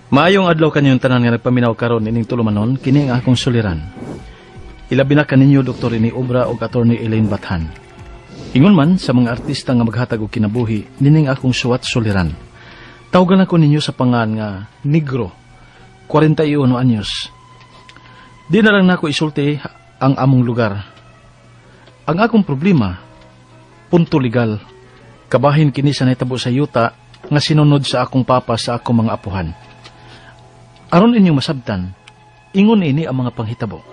Maayong adlaw kanyong tanan nga nagpaminaw karon ining tulumanon kini ang akong suliran. Ilabi na kaninyo Dr. ini Obra og Attorney Elaine Bathan. Ingon man sa mga artista nga maghatag og kinabuhi nining akong suwat suliran. Tawagan ako ninyo sa pangan nga Negro, 41 anyos. Di na lang nako isulti ang among lugar. Ang akong problema, punto legal. Kabahin kini sa naitabo sa yuta nga sinunod sa akong papa sa akong mga apuhan. Aron inyong masabtan, ingon ini ang mga panghitabo.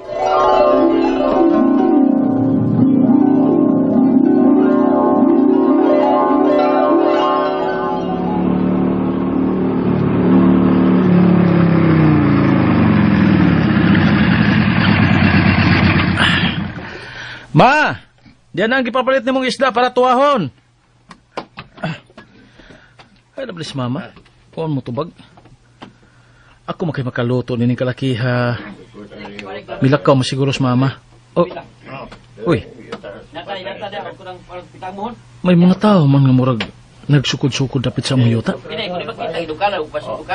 Ma! Diyan ang gipapalit ni mong isda para tuwahon. Ay, nablis mama. Kuhan mo tubag. Ako makay makaluto nining kalakiha. Milakaw mo siguro sa mama. Oh. Uy. May mga tao man nga murag nagsukod-sukod dapit sa mong yuta.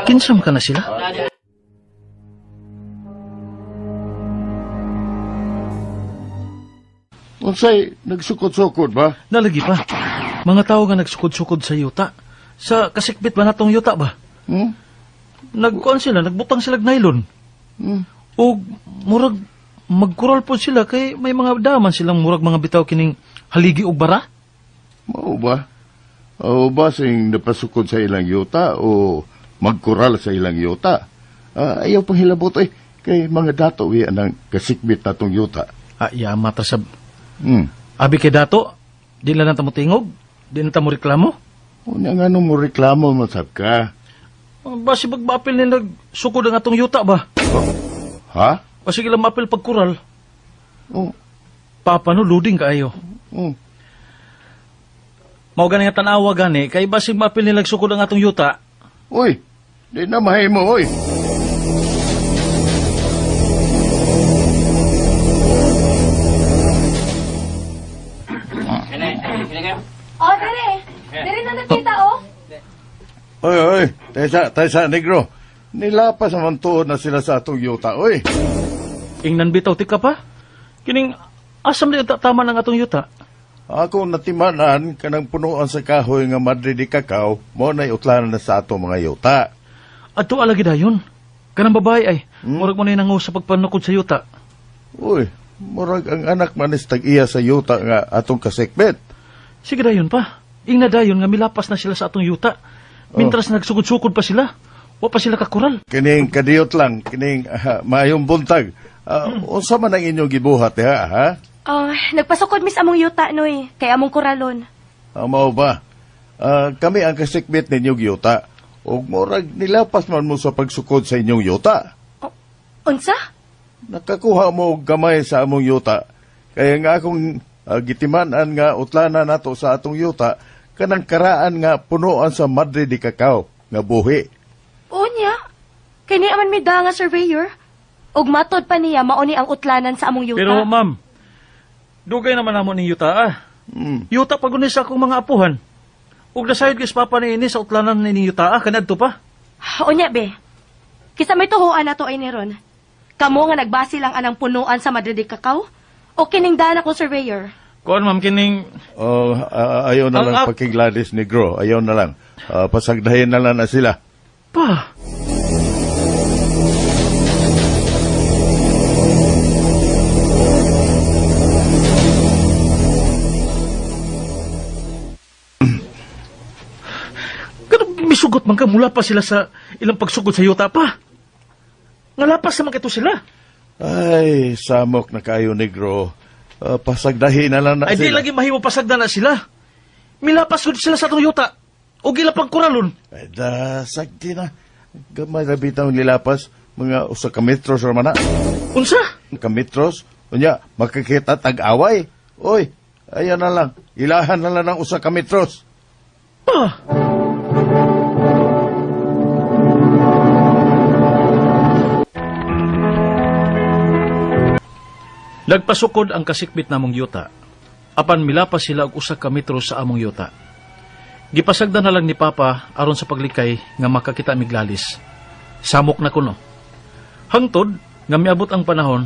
Kinsam ka na sila? Unsay nagsukod-sukod ba? Nalagi pa. Mga tao nga nagsukod-sukod sa yuta. Sa kasikbit ba natong yuta ba? Nagkuhan sila, nagbutang sila nylon. O murag magkural po sila kay may mga daman silang murag mga bitaw kining haligi o bara. Mao ba? O ba sing napasukod sa ilang yuta o magkural sa ilang yuta? Ayaw pang hilabot kay mga dato anang kasikbit natong yuta. Yama tasab. Abi kay dato, di lang nata mo tingog, di nata mo reklamo. Unya nga mo reklamo masab ka. Basi magbapil ni nagsukod ang atong yuta ba? Ha? Basi kila mapil pagkural. Oh. Papa no, loading kaayo. Mao gani nga tanawa gani, kay basi mapil ni nagsukod ang atong yuta. Uy, di na mahimo, uy. Oh, dere. Dere na nakita, oh. Oy, Taysa, Negro. Nilapas naman tuod na sila sa atong yuta, oy. Ingnan bitaw ti ka pa? Kining asam di tama ng atong yuta. Ako natimanan kanang punuan sa kahoy nga madre di kakao, mo na utlanan na sa atong mga yuta. Adto alagi dayon. Kanang babae ay, murag mo na nangu sa pagpanukod sa yuta. Uy, murag ang anak manis tag-iya sa yuta nga atong kasikbet. Sige dayon pa. Ingna dayon nga milapas na sila sa atong yuta. Mintras nagsugod-sugod pa sila. Wa pa sila kakural. Kining kadiyot lang, kining maayong buntag. Unsa man ang inyong gibuhat ha? Nagpasukod mis among yuta, noy. Kay among kuralon. Mao ba? Kami ang kasikbet ninyong yuta. O murag nilapas man mo sa pagsukod sa inyong yuta. Unsa? Nakakuha mo og gamay sa among yuta. Kaya nga akong gitimanan nga utlanan nato sa atong yuta, kanang karaan nga punuan sa madre di kakao nga buhi. Unya. Kini aman mi da nga surveyor. Ug matod pa niya mauni ang utlanan sa among yuta. Pero ma'am, dugay naman namo ni yuta Yuta pag sa akong mga apuhan. Ug nasayod kis papa ni ini sa utlanan ni yuta kanadto pa. Unya be. Kisa may tuhuan nato ay niron. Kamo nga nagbasi lang anang punuan sa madre di kakao? O kining dana ko surveyor? Kuan ma'am kining Ayaw na lang pakigladis Negro. Ayaw na lang. Pasagdahin na lang na sila. pa. Misugot man ka mula pa sila sa ilang pagsugod sa yuta pa. Ngalapas naman kito sila. Ay, samok na kayo Negro. Pasagdahin na lang na Ay di sila. lagi mahimo pasagda na sila. Milapas gud sila sa atong yuta. O gila pang kuralon. Ay, sagdi na. Gamay na bitang nilapas. Mga usa ka metros raman na. Unsa? Kamitros, unya, makikita tag-away. Oy, ayan na lang. Ilahan na lang ng usa kamitros. Pa. Nagpasukod ang kasikbit namong yuta. Apan milapas sila og usa ka metro sa among yuta. Gipasagda na lang ni Papa aron sa paglikay nga makakita miglalis. Samok na kuno. Hangtod nga miabot ang panahon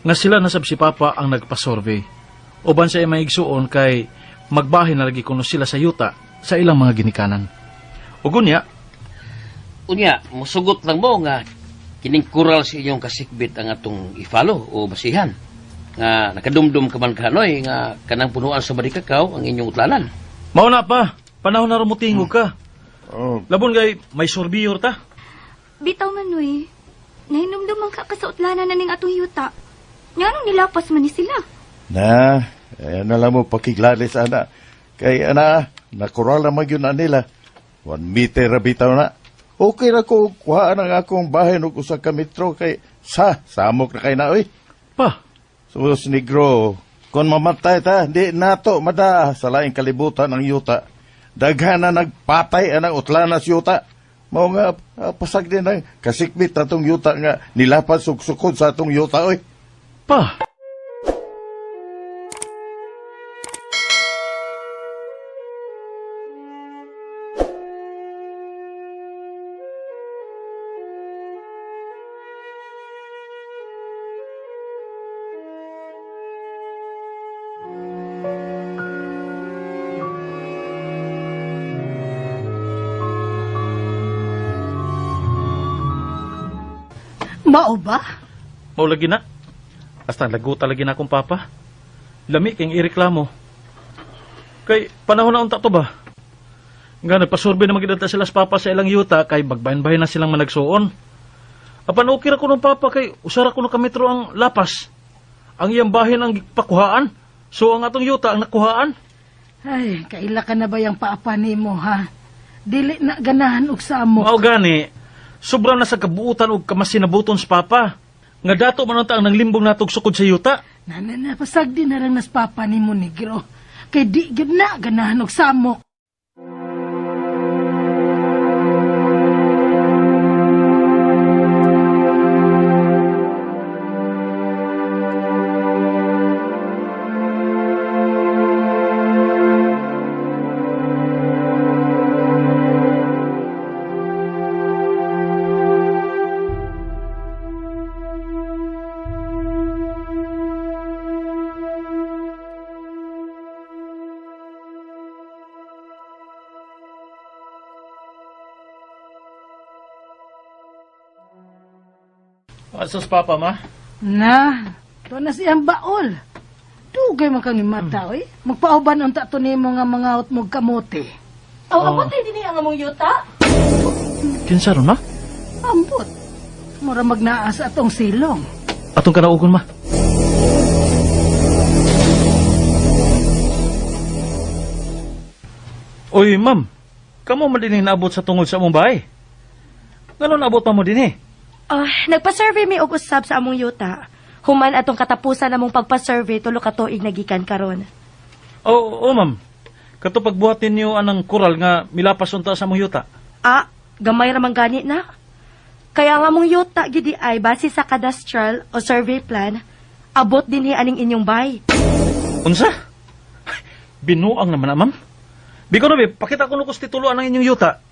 nga sila nasab si Papa ang nagpa-survey. Uban sa maigsuon kay magbahin na lagi kuno sila sa yuta sa ilang mga ginikanan. Ugunya, Unya, musugot lang mo nga kining kural sa inyong kasikbit ang atong ifalo o basihan. Nga nakadumdum ka man kahanoy nga kanang punuan sa Badikakaw ang inyong utlanan. mao na pa, panahon na rumutingog ka. Oh, Labon kay may sorbiyor ta. Bitaw manoy, nahinumdum ang kakasautlanan na ning atong yuta. Nga nung nilapas man ni sila. nalam mo pakiglalis, ana. Kay, ana, nakural naman yun na nila. 1 meter na bitaw na. Okay na ko, kuhaan ang akong bahay nung usang kamitro kay samok na kay na, oy. Pa, Sus, negro, kung mamatay ta, di nato, mada, sa laing kalibutan ang yuta. Daghan na nagpatay anang utlanas yuta. Mao nga, pasag din ang kasikbit na tong yuta nga nilapan suksukod sa atong yuta, oy. pa. Mao ba? Mao lagi na. Hasta laguta lagi na akong Papa. Lami kayong ireklamo. Kay panahon na unta to ba? Nga nagpasurvey na magidata sila sa Papa sa ilang yuta kay bagbayan-bayan na silang managsuon. Apan okay ra ko ng Papa kay usara ko ng kametro ang lapas. Ang iyang bahin ang pakuhaan. So ang atong yuta ang nakuhaan. Ay, kaila ka na ba yung paapa nimo, ha? Dili na ganahan og samo. Mao gani, sobra na sa kabuutan og kamasinabuton sa Papa. Nga dato man ang nanglimbong natog sukod sa yuta. Nananapasag din na lang nas papa nimo, negro. Kay di gyud na ganahan og samok. Asas Papa ma? Na, to na siyang baol. Dugay man kang imata, oy. Magpauban unta to nimo nga mga utmog kamote. Aw, abot din ang among yuta? Kinsa ron ma? Ambot. Mura magnaas atong silong. Atong kanaugon ma. Oy, ma'am. Kamo man din naabot sa tungod sa among bahay. Ngano naabot pa mo din eh? Nagpa-survey mi og usab sa among yuta. Human atong katapusan namong pagpa-survey tulo ka tuig nagikan karon. Oo, ma'am. Kato pagbuhatin niyo anang kural nga milapas unta sa among yuta. Gamay ra man gani na. Kaya nga among yuta gidi ay base sa cadastral o survey plan, abot din aning inyong bay. Unsa? Binuang naman na, ma'am. Biko na, pakita ko nukos tituluan ang inyong yuta.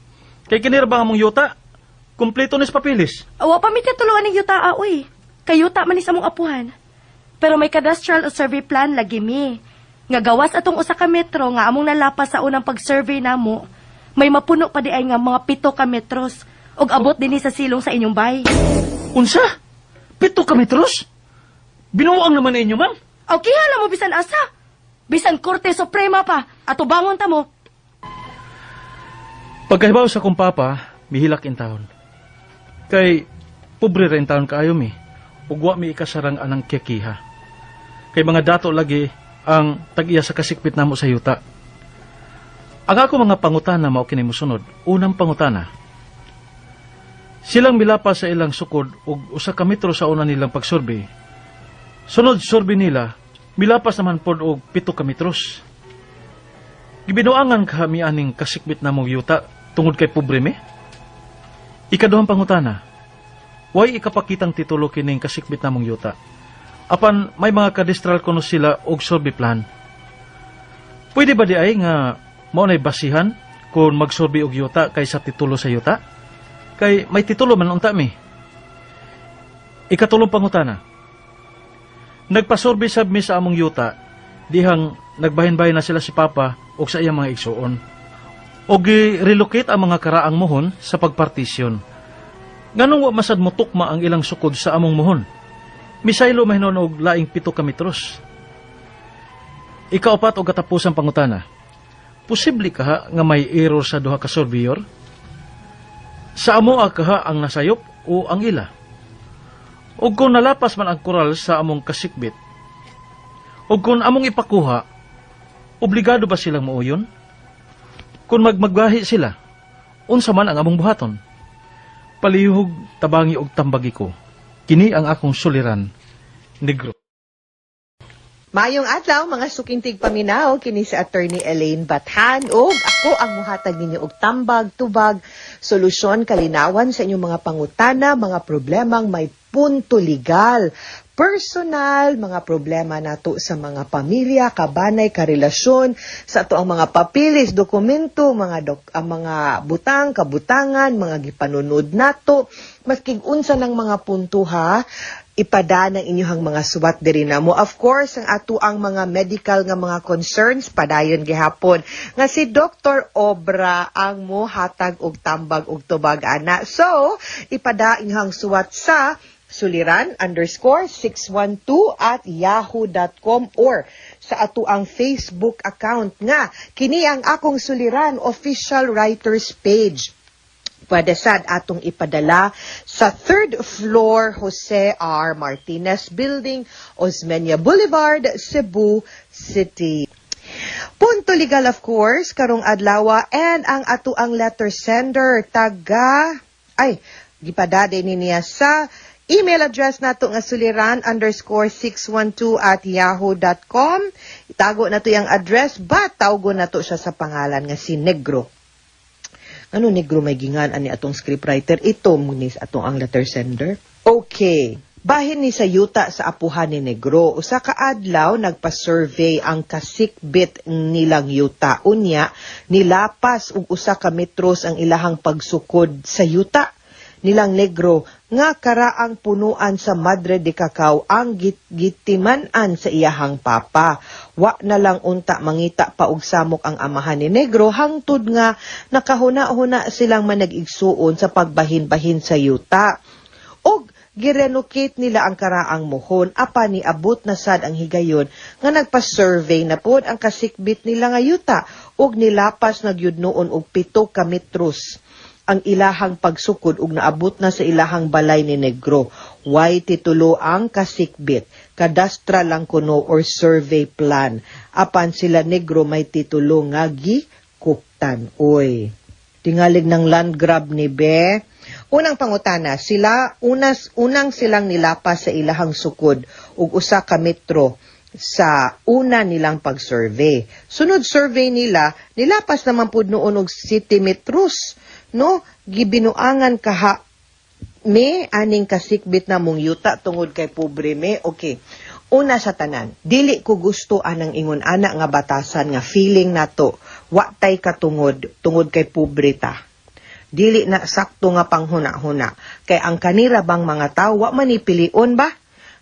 Kay kinira ba among yuta? Kompleto nis papilis. Awa pa mi tituluan ning yuta oy. Kayuta man ni sa among apuhan. Pero may cadastral o survey plan lagi mi. Nga gawas atong usa ka metro nga among nalapas sa unang pag-survey namo, may mapuno pa di ay nga mga 7 ka metros og abot dinhi sa silong sa inyong bay. Unsa? 7 ka metros? Binuang naman na inyo, ma'am. Okay, hala mo bisan asa. Bisan Korte Suprema pa, ato bangon ta mo. Pagkahibaw sa kong Papa, mihilak in taon. Kay, pobre rin taon kaayo mi. Ugwa mi ikasarang anang kiyakiha. Kay mga dato lagi ang tag-iya sa kasikpit namo sa yuta. Ang ako mga pangutana mao kini mosunod. Unang pangutana. Silang milapas sa ilang sukod ug usa ka metro sa una nilang pagsurvey. Sunod survey nila, milapas naman pod og 7 ka metros. Gibinuangan kami aning kasikbit namong yuta tungod kay pobre mi. Ikaduhang pangutana. Way ikapakitang titulo kining kasikbit namong yuta. Apan may mga kadistral kuno sila og survey plan. Pwede ba di ay nga mao nay basihan kung magsurvey og yuta kaysa titulo sa yuta? Kay may titulo man unta mi. Ikatulong pangutana. Nagpasurvey sab mi sa among yuta, dihang nagbahin-bahin na sila si Papa o sa iyang mga igsuon. O gi-relocate ang mga karaang mohon sa pagpartisyon. Nganong wa masad mo tukma ang ilang sukod sa among mohon? Misaylo mahinon og laing 7 ka metros. Ikaapat og katapusang pangutana. Posible kaha nga may error sa duha ka surveyor? Sa amo kaha ang nasayop o ang ila? O kung nalapas man ang koral sa among kasikbit? O kung among ipakuha, obligado ba silang mauyon? Kung magmagbahi sila, unsa man ang among buhaton? Palihog, tabangi og tambagi ko. Kini ang akong suliran, negro. Mayong adlaw mga sukintig paminaw kini si Attorney Elaine Bathan ug ako ang muhatag ninyo og tambag, tubag, solusyon, kalinawan sa inyong mga pangutana, mga problemang may punto legal, personal, mga problema nato sa mga pamilya, kabanay, karelasyon, sa ato ang mga papilis, dokumento, mga butang, kabutangan, mga gipanunod nato, maski unsa ng mga punto ha, ipada ng inyong mga suwat diri namo. Of course, ang ato ang mga medical nga mga concerns padayon gihapon nga si Dr. Obra ang mohatag og tambag og tubag ana. So, ipada inyong suwat sa suliran_612@yahoo.com or sa ato ang Facebook account nga kini ang akong suliran official writers page. Pwede sad atong ipadala sa 3rd floor Jose R. Martinez Building, Osmeña Boulevard, Cebu City. Punto legal of course, karong adlaw and ang ato ang letter sender gipadade niya sa email address nato nga suliran_612@yahoo.com. Itago nato yung address, but tawgon nato siya sa pangalan nga si Negro. Ano Negro may gingan ani atong scriptwriter? Ito munis atong ang letter sender. Okay. Bahin ni sa yuta sa apuhan ni Negro. Usa ka adlaw nagpa-survey ang kasikbit nilang yuta. Unya, nilapas og usa ka metros ang ilahang pagsukod sa yuta nilang Negro nga karaang punuan sa Madre de Cacao ang gitimanan sa iyahang papa. Wa na lang unta mangita pa og samok ang amahan ni Negro hangtod nga nakahuna-huna silang manag-igsuon sa pagbahin-bahin sa yuta. Og girenocate nila ang karaang mohon apan niabot na sad ang higayon nga nagpa-survey na pod ang kasikbit nila nga yuta og nilapas na gyud noon og 7 ka metros ang ilahang pagsukod ug naabot na sa ilahang balay ni Negro. Way titulo ang kasikbit, kadastral lang kuno or survey plan. Apan sila Negro may titulo nga gikuptan. Oy, tingalig ng land grab ni Be. Unang pangutana, unang silang nilapas sa ilahang sukod ug usa ka metro sa una nilang pag-survey. Sunod survey nila, nilapas naman pud noon og 7 metros. No, gibinuangan kaha me aning kasikbit na mong yuta tungod kay pobre me. Okay. Una sa tanan, dili ko gusto anang ingon ana nga batasan nga feeling nato wa tay katungod tungod kay pobre ta. Dili na sakto nga panghuna-huna kay ang kanira bang mga tawo wa manipilion ba?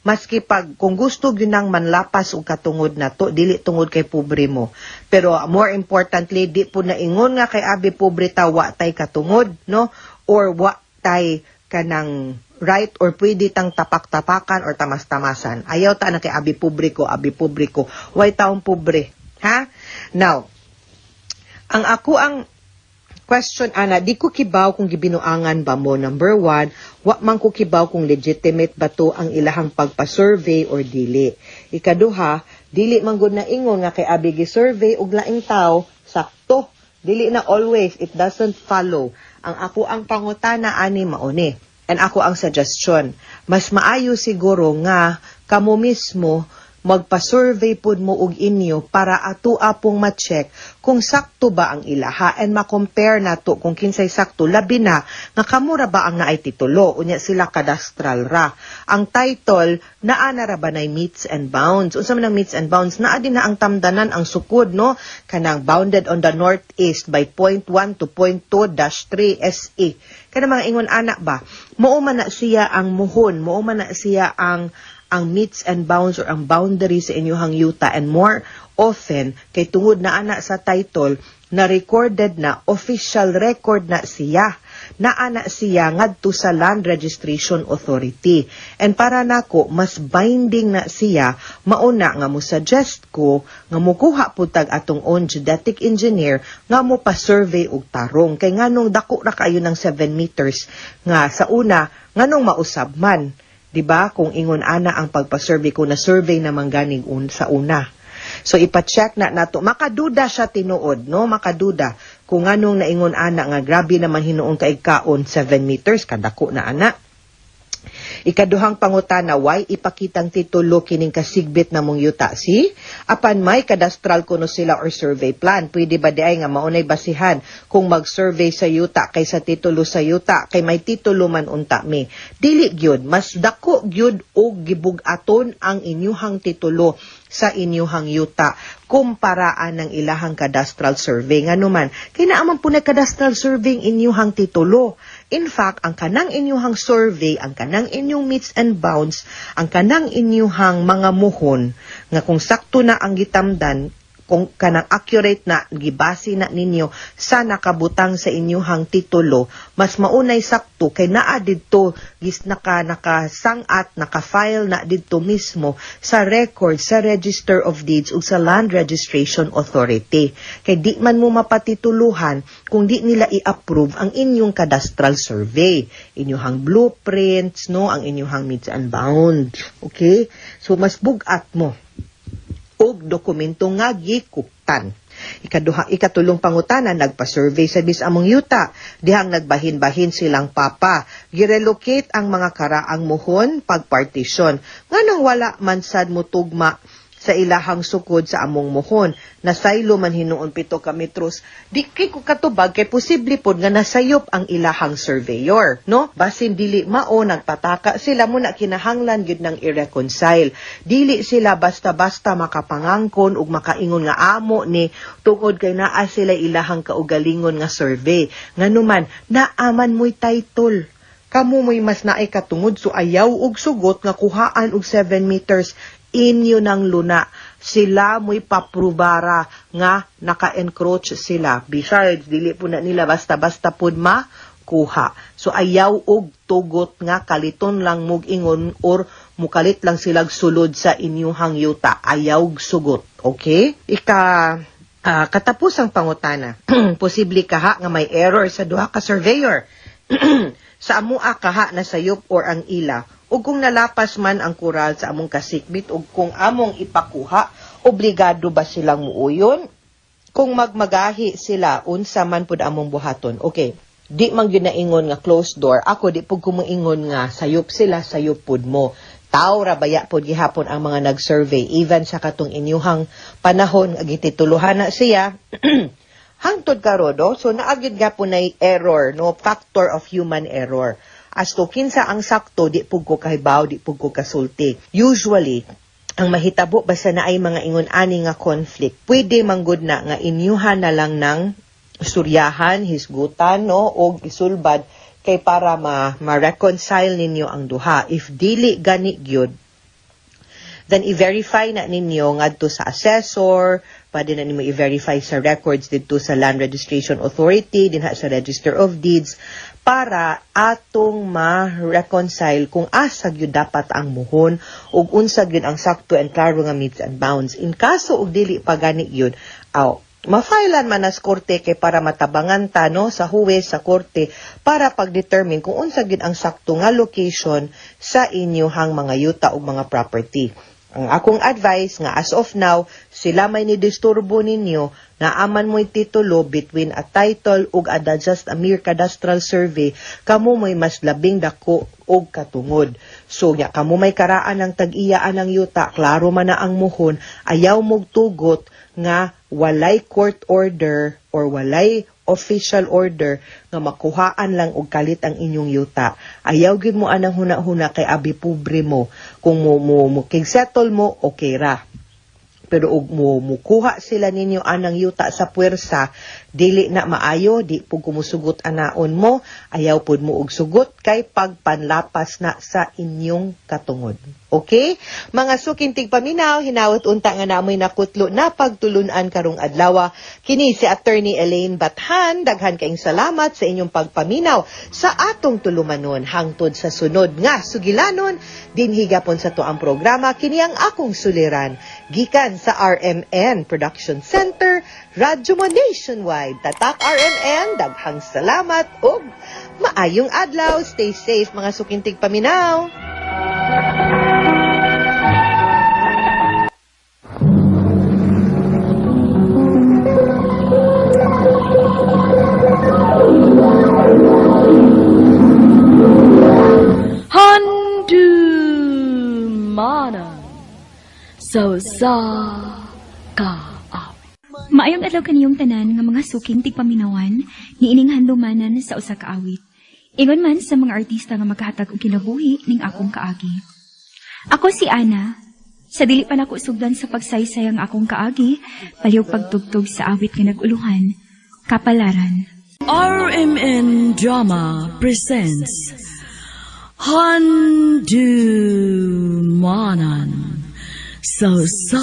Maski kung gusto gyud nang manlapas og katungod nato, dili tungod kay pobre mo. Pero more importantly, di po na ingon nga kay abi pobre ta wa tay katungod, no? Or wa tay kanang right or pwede tang tapak-tapakan or tamas-tamasan. Ayaw ta na kay abi pobre ko. Way taong pobre, ha? Now, ang ako ang question ana, di ko kibaw kung gibinuangan ba mo. Number 1, wa man ko kibaw kung legitimate ba to ang ilahang pagpa-survey or dili. Ikaduha, dili man gud na ingon nga kay abi gi-survey og laing tawo, sakto. Dili na always, it doesn't follow. Ang ako ang pangutana ani mauni. And ako ang suggestion, mas maayo siguro nga kamo mismo magpa-survey pud mo og inyo para ato apong ma-check kung sakto ba ang ilaha and ma-compare nato kung kinsay sakto labi na nga kamura ba ang naay titulo unya sila kadastral ra. Ang title naa na ra ba nay meets and bounds. Unsa man ang meets and bounds naa din na ang tamdanan ang sukod no kanang bounded on the northeast by 0.1 to 0.2-3 SE. Kana mga ingon anak ba mao man na siya ang muhon, mao man na siya ang meets and bounds or ang boundary sa inyong yuta, and more often kay tungod na ana sa title na recorded na official record na siya ngadto sa Land Registration Authority, and para nako mas binding na siya mauna nga mo suggest ko nga mukuha putag atong own geodetic engineer nga mo pa survey og tarong kay nganong dako ra kayo ng 7 meters nga sa una nganong mausab man. Diba? Kung ingon ana ang pagpa-survey ko na survey naman ganing sa una. So ipa-check na nato. Makaduda siya tinuod, no? Makaduda. Kung anong naingon ana nga grabe naman hinuon kaigkaon 7 meters kadako na ana. Ikaduhang pangutana, why ipakitang titulo kining kasigbit na mong yuta? Si apan may kadastral kuno sila or survey plan. Pwede ba di ay nga maunay basihan kung mag-survey sa yuta kaysa titulo sa yuta kay may titulo man unta mi. Dili gyud mas dako gyud og gibug-aton ang inyuhang titulo sa inyuhang yuta kumparaan ng ilahang kadastral survey nga numan kay naaman po na kadastral survey inyuhang titulo. In fact, ang kanang inyuhang survey, ang kanang inyong meets and bounds, ang kanang inyuhang mga muhon nga kung sakto na ang gitamdan, kung kanang accurate na gibase na ninyo sa nakabutang sa inyuhang titulo, mas maunay sakto kay naa didto gis nakasangat naka-file na didto mismo sa record sa Register of Deeds ug sa Land Registration Authority. Kay di man mo mapatituluhan kung di nila i-approve ang inyong cadastral survey, inyuhang blueprints, no, ang inyuhang meets and bounds. Okay? So mas bugat mo og dokumento nga gikuptan. Ikatulong pangutana, nagpa-survey sa among yuta. Dihang nagbahin-bahin silang papa. Girelocate ang mga karaang muhon pagpartisyon. Nganong wala man sad mo tugma sa ilahang sukod sa among muhon. Nasaylo man hinuon 7 ka metros. Di kay ko katubag kay posible pod nga nasayop ang ilahang surveyor, no? Basin dili mao nagpataka sila muna kinahanglan gyud nang i-reconcile. Dili sila basta-basta makapangangkon ug makaingon nga amo ni tungod kay naa sila ilahang kaugalingon nga survey. Nganuman naaman mo'y title. Kamu mo'y mas naay katungod so ayaw og sugot nga kuhaan og 7 meters inyo ng luna. Sila mo'y paprubara nga naka-encroach sila. Besides, dili po na nila basta-basta po makuha. So, ayaw og tugot nga kaliton lang mog ingon or mukalit lang silag sulod sa inyuhang yuta. Ayaw sugot. Okay? Katapusang pangutana. Posible kaha nga may error sa duha ka surveyor. Sa amua kaha na sayop or ang ila. O kung nalapas man ang kural sa among kasikbit o kung among ipakuha, obligado ba silang muuyon? Kung magmagahi sila, unsa man pud among buhaton. Okay, di man yun naingon nga closed door. Ako, di pud kumuingon nga sayop sila, sayop pud mo. Tao ra baya pud gihapon ang mga nag-survey. Even sa katong inyuhang panahon, agitituluhan na siya. Hangtod karodo, so naagid gapon na error, no, factor of human error. As to kinsa ang sakto, di pug ko kahibaw, di pug ko kasulti. Usually, ang mahitabo basta na ay mga ingon-ani nga conflict, pwede manggod na nga inyuhan na lang ng suryahan, hisgutan, no, o isulbad kay para ma-reconcile ninyo ang duha. If dili gani gyud, then i-verify na ninyo ngadto sa assessor, pwede na ninyo i-verify sa records dito sa Land Registration Authority, dinha sa Register of Deeds, para atong ma-reconcile kung asa gyud dapat ang muhon ug unsa gyud ang sakto and klaro nga meets and bounds. In kaso og dili pa gani gyud, ma-filean man as korte kay para matabangan ta, no, sa huwes sa korte para pag-determine kung unsa gyud ang sakto nga location sa inyohang mga yuta ug mga property. Ang akong advice nga as of now, sila may nidisturbo ninyo na aman mo'y titulo between a title ug just a mere cadastral survey, kamo mo'y mas labing dako og katungod. So, nya kamo may karaan ng tag-iyaan ng yuta, klaro man na ang muhon, ayaw mog tugot nga walay court order or walay official order nga makuhaan lang og kalit ang inyong yuta. Ayaw gyud mo anang huna-huna kay abi pobre mo. Kung mo settle mo, okay ra. Pero og mo mukuha sila ninyo anang yuta sa puwersa, dili na maayo, di pug kumusugot anaon mo, ayaw pud mo og sugot kay pagpanlapas na sa inyong katungod. Okay? Mga sukintig paminaw, hinawat unta nga namoy nakutlo na pagtulunan karong adlaw. Kini si Attorney Elaine Bathan, daghan kaayong salamat sa inyong pagpaminaw sa atong tulumanon hangtod sa sunod nga sugilanon dinhi gapon sa tuang programa. Kini ang akong suliran gikan sa RMN Production Center, Radyo Mo Nationwide. Tatak RMN, daghang salamat ug maayong adlaw. Stay safe mga sukintig paminaw. Handumana so sa ka. Maayong adlaw kaniyong tanan nga mga suking tigpaminawan ni ining handumanan sa usa ka awit. Ingon man sa mga artista nga magkahatag og kinabuhi ning akong kaagi. Ako si Ana. Sa dili pa nako sugdan sa pagsaysay ang akong kaagi, palihog pagtugtog sa awit nga naguluhan, Kapalaran. RMN Drama presents Handumanan so sa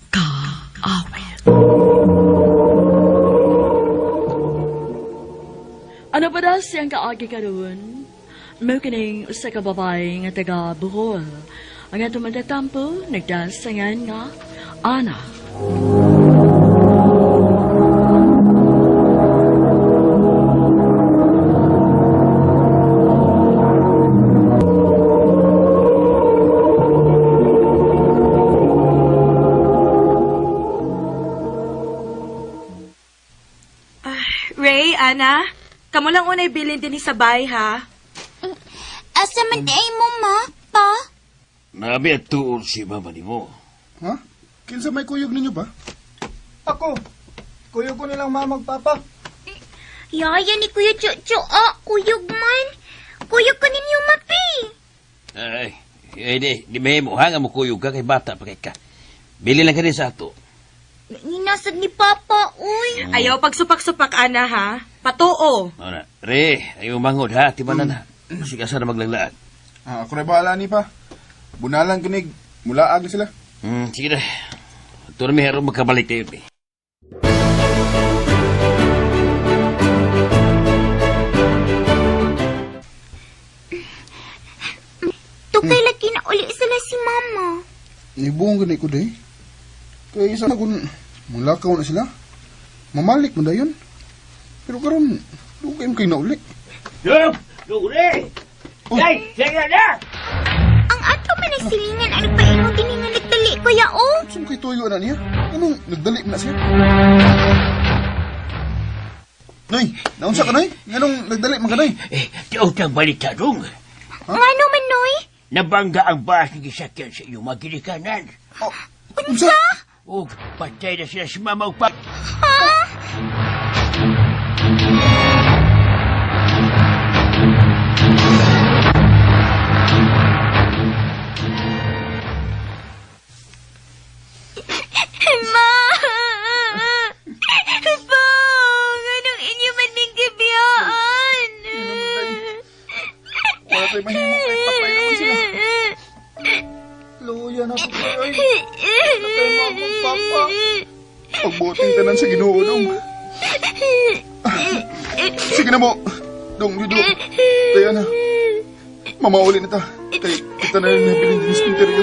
ka awit. Ano ba daw siyang kaagi karon? May kining usa ka babae nga taga Bohol. Ang atong madatampo, nagdasangan nga Ana. Ray, Ana, kamo lang unay bilin din sa bahay, ha? Asa man di ay mo, ma? Pa? Nabi at tuol si mama ni mo. Ha? Kinsa may kuyog ninyo ba? Ako. Kuyog ko nilang mamag papa. Yaya ni Kuya Chucho, kuyog man. Kuyog ka ninyo, mapi. Di may mo, hanga mo kuyog ka kay bata pa kay ka. Bili lang ka rin sa ato. Ninasad ni Papa, uy. Ayaw pagsupak-supak, Ana, ha? Patuo. Ano, Re, ayaw mangod ha, timanan na. Masigasa na maglaglaan. Ako na bahala ni pa. Bunalan kinig. Mula agi sila. Sige na. Ito na may harong magkabalik tayo. Tukay lagi na uli sila si Mama. Nibuong ganit ko day. Kaya isa na kung mulakaw na sila. Mamalik mo na yun. Pero karon dugay mo kayo na uli. Lugre! Oh. Ay, sige na! Ang ato man ay silingan, ano pa imo giningalit-dali, Kuya, oh? Saan kayo tuyo na niya? Anong nagdali mo na siya? Noy, naunsa ka, Noy? Anong nagdali mo ka, Noy? Tiyaw tang balita dong. Nga naman, Noy? Nabangga ang bahas ng gisakyan sa iyong magkinikanan. Oh, unsa? O, patay na sila si mama o pa. Ma! Pong! Anong inyo man ning gibiyaan? Wala tayo mahimo kay patay naman sila. Luya na po kayo. Patay mo akong papa. Pagbuting tanan sa Ginoo dong. Sige na mo. Dong, Ludo. Tayo na. Mamauli na ta. Kay kita na yung nabiling din sa interview.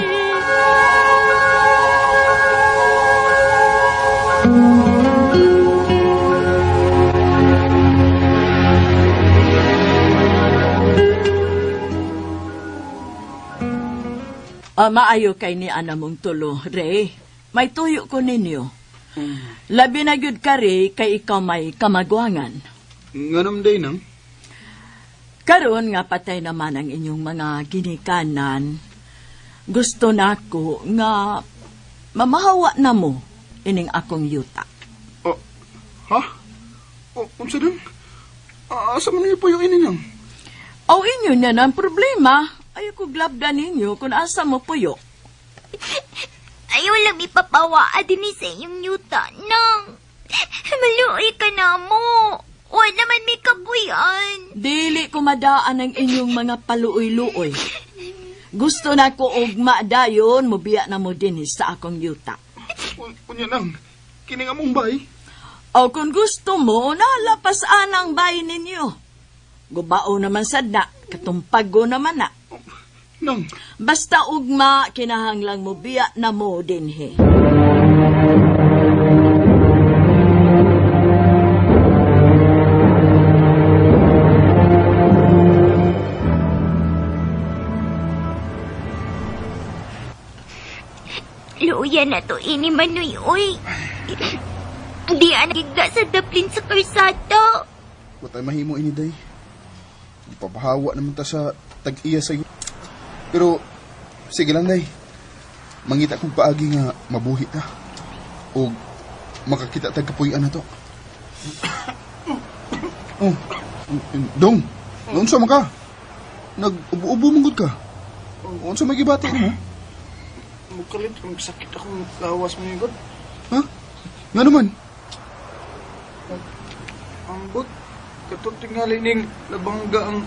Maayo kay ni ana mong tulo, Ray. May tuyo ko ninyo. Labi na gyud ka, Ray, kay ikaw may kamagwangan. Nganom day nang? Karon nga patay naman ang inyong mga ginikanan. Gusto nako nga mamahawa na mo ining akong yuta. Ha? Unsa dun? Asa man niyo po yung ininang? Aw inyo na ang problema. Ayaw ko glabdan ninyo kung asa mo puyo. Ayaw lang ipapawa din sa iyong yuta, nang. Maluoy ka na mo. Wala naman may kabuyan. Dili ko madaan ang inyong mga paluoy-luoy. Gusto na ko ugma dayon, mubiya na mo din sa akong yuta. Unya nang, kining among bay. O kung gusto mo, nalapas anang bahay ninyo. Gubao naman sadna, katumpag naman na. Nang, Basta ugma, kinahanglang mo biya na mo din he. Luya na to ini Manoy, oy. Di anagigda sa daplin sa karsada. wa tayo mahimo ini day. Ipapahawa naman ta sa tag-iya sa iyo. Pero, sige lang day. Mangita kong paagi nga mabuhi ta. O makakita tag kapuyan na to. Dong, unsa man ka? Nag-ubo-ubo manggod ka. Unsa may gibati mo? Mukalit, ang sakit akong lawas mo yun. Ha? Nga naman? Ambot, katong tingali ning nabangga ang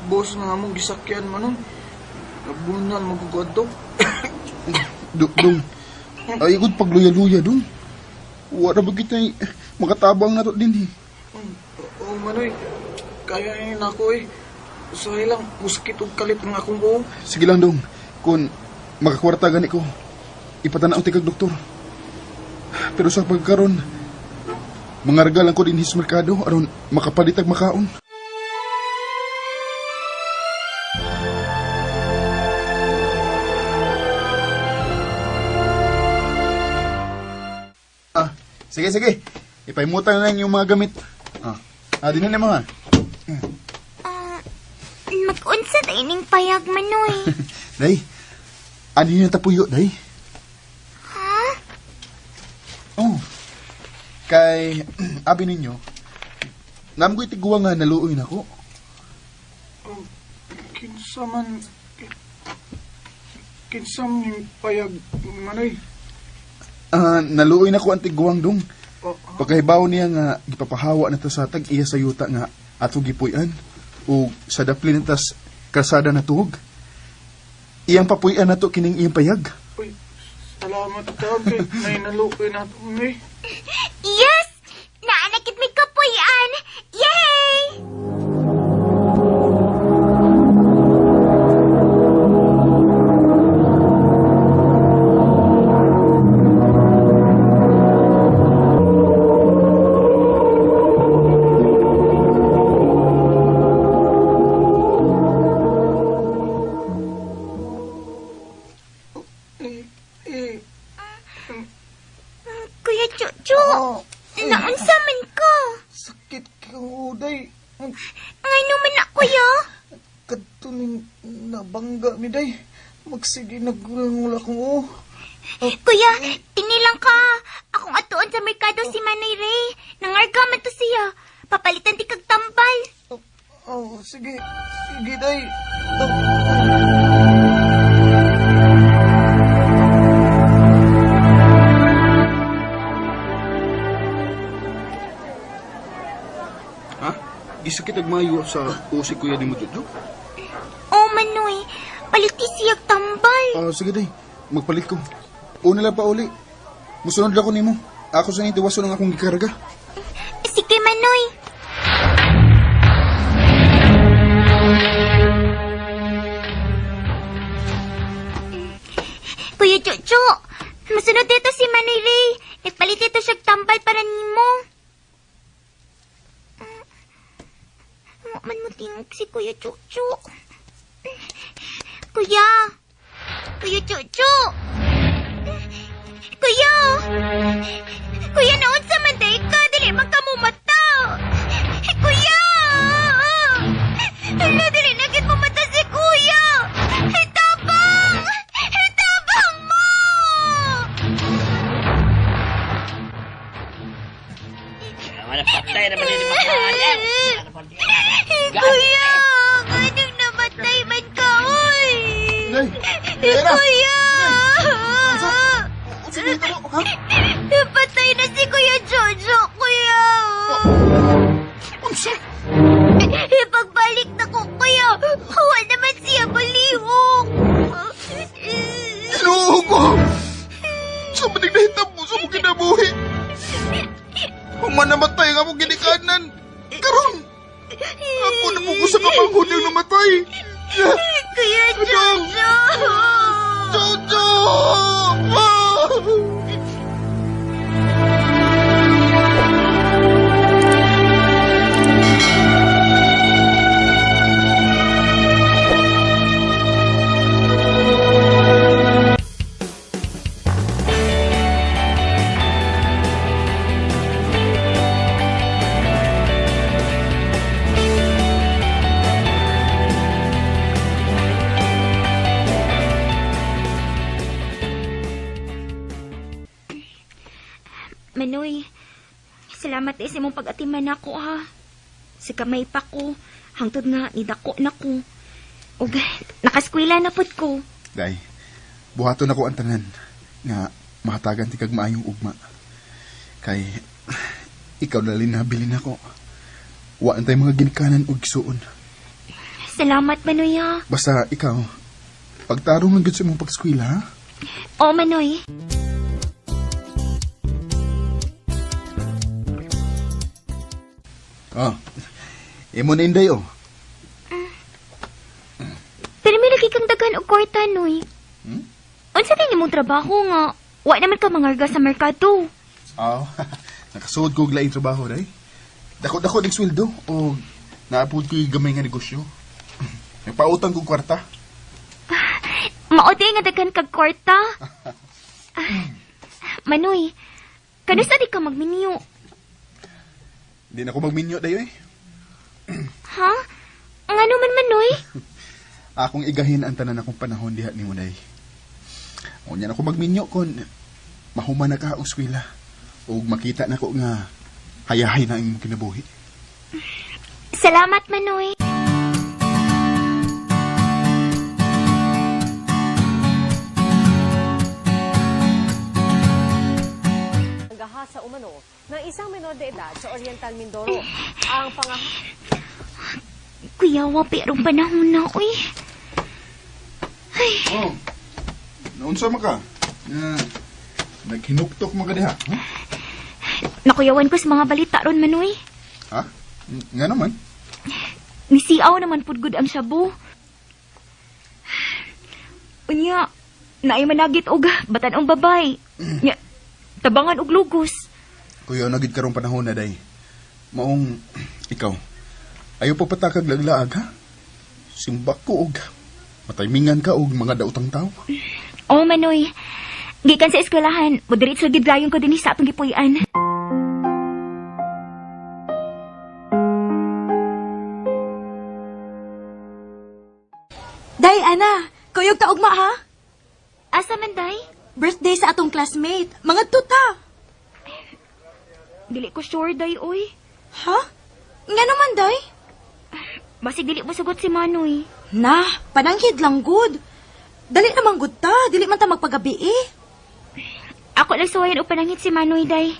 boss nga among gisakyan manon. Nabunan magugod to. Dong, ay igod pagluya-luya, dong. Wala ba kita makatabang na to din, Oo, Manoy, kaya yun ako eh. Usahay lang, muskit og kalit ng akong buo. Sige lang, dong. Kung makakwarta gani ko, ipatanaw ti kag doktor. Pero sa pagkaron, mangargal ko din his merkado aron makapalitag makaon. Sige. Ipaimutan na lang yung mga gamit. Di na mga. Mag-unsa na ining payag, Manoy. Day, ano yun tapuyo, day? Ha? Oh, kay abi ninyo, namgoy tiguwa nga naluoy na ko. Kinsam yung payag, Manoy. Naluoy na ko ang tiguwang dong. Pagkahibaw niya nga, gipapahawa na ta sa tag-iya sa yuta nga ato gipuyan. O sa daplin na tas kasada na tuhog. Iyang papuyan na to kining iyang payag. Uy, salamat tawag kay may naluoy na ito, Manoy. Yes! Naanakit may kapuyan! Yay! Kuya Chuchu, naunsa man ka? Sakit ka, day. Ngay naman na, kuya. Kadto ning nabangga mi, day. Magsige nagulangula ko. Kuya, tinilang ka. Akong atuon sa merkado si Manoy Ray. Nangargaman to siya. Papalitan ti kag tambal. Sige. Sige, day. Isa kitag mayo sa usi kuya di mo, Jojo? Oh, Manoy. Paliti siyag tambal. Sige day, magpalit ko. Una lang pa uli. Musunod lang ko nimo. Ako sa nitiwaso ng akong gikarga. Sige, Manoy. Kuya Chuchu, masunod dito si Manoy Ray. Nagpalit dito siyag tambal para nimo. Man mo tingog si Kuya Chuchu. Kuya! Kuya Chuchu! Kuya! Kuya, naunsa man day ka? Dili man ka mumata! Kuya! Hala, Day! Era! Kuya! Sige, ito mo, ha? Napatay na si Kuya Jojo, kuya! Unsa? Ipagbalik na ko, kuya! Hawa naman siya balihok! Inuho ko! Sa manig na hitam mo, sa mong kinabuhi! Human namatay nga mong ginikanan! Karon! Ako na po ko sa kamanghod yung namatay! Kuya Jojo! Jojo! Manoy, salamat sa imong pag-atiman ako, ha. Sa kamay pa ko, hangtod nga nidako na ko. Ug nakaskwela na pud ko. Day, buhaton ako ang tanan nga mahatagan ti kag maayong ugma. Kay ikaw na rin nabilin ako. Wa antay mga ginikanan ug gisuon. Salamat, Manoy, ha. Basta ikaw, pagtarong ng gud sa imong pagskwela, ha? Oo, Manoy. Oh, imo na inday, oh. Pero may lagi kang dagan og kwarta, Noy. Unsa din imong trabaho nga? Wa naman ka mangarga sa merkado. Oh, nakasuod ko og laing trabaho, day. Dako-dako ng sweldo, o naapod ko'y gamay nga negosyo. Nagpautang kong kwarta. Maote nga dagan kag kwarta. Manoy, kanusa di ka magminyo? Di na ako magminyo, dayo, eh. Ha? Ang ano man, Manoy? Akong igahin ang tanan akong panahon diha ni Munay. O niyan ako magminyo kon mahuman na ka og eskwela o makita na ko nga hayahay na ang kinabuhi. Salamat, Manoy. Gahasa umano ng isang menor de edad sa Oriental Mindoro. Ang Kuya, wa perong panahon na, uy. Ay. Oh, naunsa man ka? Naghinuktok mo ka diha, huh? Nakuyawan ko sa mga balita ron, Manoy. Ha? Nga naman? Nisiaw naman pud gud ang shabu. Unya, naay managit og batan-ong babay. Nya, tabangan og lugos. Kuya, nagid karong panahon na, day. Maong, ikaw, ayaw pa patakag laglaag, ha? Simbak ko og mataymingan ka og mga dautang tao. Oo, Manoy. Gikan sa eskwelahan, moderitso gid dayon ko dinhi sa atong gipuy-an. Day, Ana, kuyog taugma, ha? Asa man, day? Birthday sa atong classmate. Mga tuta. Dili ko sure, day, oy. Ha? Nga naman, day? Basig dili mo sugot si Manoy. Na, pananghid lang good. Dali naman good ta. Dili man ta magpagabi, eh. Ako lang suwayan o panangit si Manoy, day.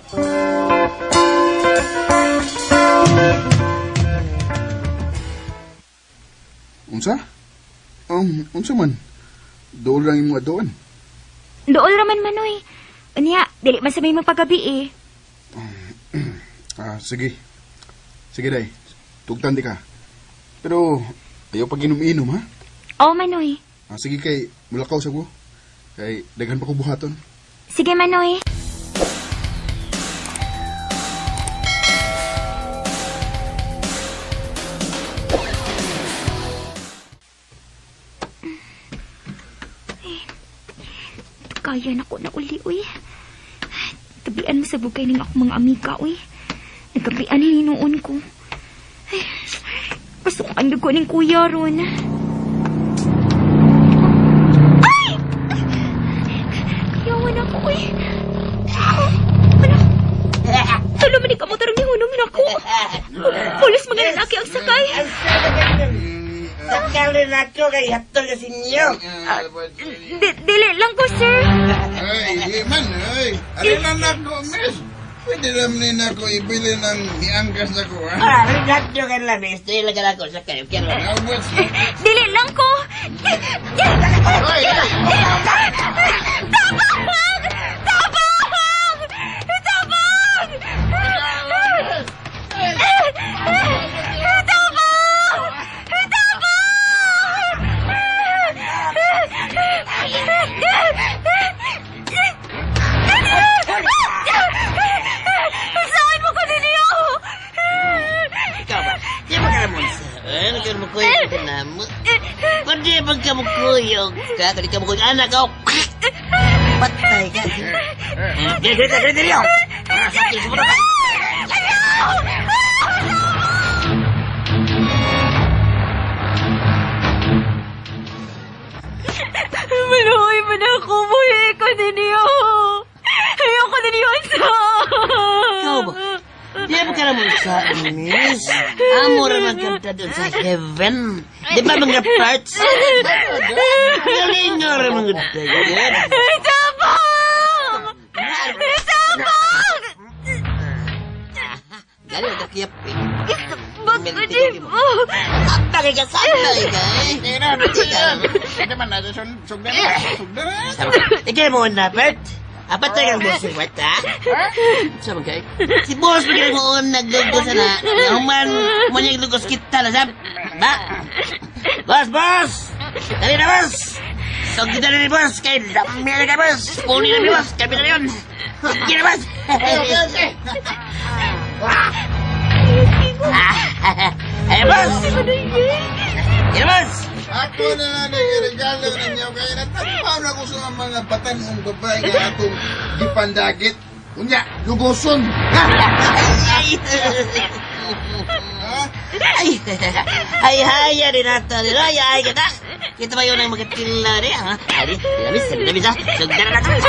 Unsa? Unsa man? Dool lang yung mga doon. Dool raman, Manoy. Unya, dili man sa may magpagabi, eh. Sige. Sige, day. Tugtan di ka. Pero, ayaw pag inom-inom, ha? Oo, Manoy. Sige kay, mulakaw sa ko. Kay, daghan pa ko buhaton. Sige, Manoy. Kaya na ko na uli, uy. Tabian mo sa bugay ng ako mga amiga, uy. Nagkabian hinuon ko. Ay, pasukan ko ng kuya ron. Ay! Kayawan ako, uy. Ano? Talo man ka mo tarong ni hunong ako. Pulis mga lalaki ang sakay. Kalin ako kay hatol ka sinyo. Dili lang ko, sir. Ay, man, ay. Ano na ako, miss? Pwede naman na ako ibili ng iangkas ako, ha? Rigatyo ka lang, miss. Dili lang ako sa kayo. Kaya Dili lang ko. Ay, Saan mo ko ninyo? ikaw ba? Di ba ka naman sa? Ano ka naman kuyog ka naman? Kung di ba ka makuyog ka, kung di ka makuyog anak ako, patay ka. Dili ako. Sakit sa mga. Maluhay man ako, buhi ko ninyo. Ayoko ninyo sa... Ikaw ba? Di ba ka naman sa miss? Amo naman kanta doon sa heaven. Di ba mga parts? Galing nga rin mga dagat. Tabang! Tabang! Galing ka kiyapin. Bakit di mo? Bakit ka santay ka eh? Hindi man natin sugdan. Ikaw mo na, Bert. Apat na kang boss what, ha? Sama kay? Si boss bigyan mo naglugos na. Human mo niya glugos kita na, sab? Ba? Boss! Dali na, boss! So, kita na ni boss. Kay dami na ka, boss. Puni na ni boss. Kami na yun. Sige na, boss. Okay. Ay, boss! Sige na, boss! Ako na lang nagregalo ninyo kaya natagpaw na ko sa mga batan ng babae nga atong gipandagit. Unya, lugoson! Ay, din nato nila. Ay, kita. Kita ba yun ang magkatila rin, ha? Ay, labis, ha? Sugdan na natin.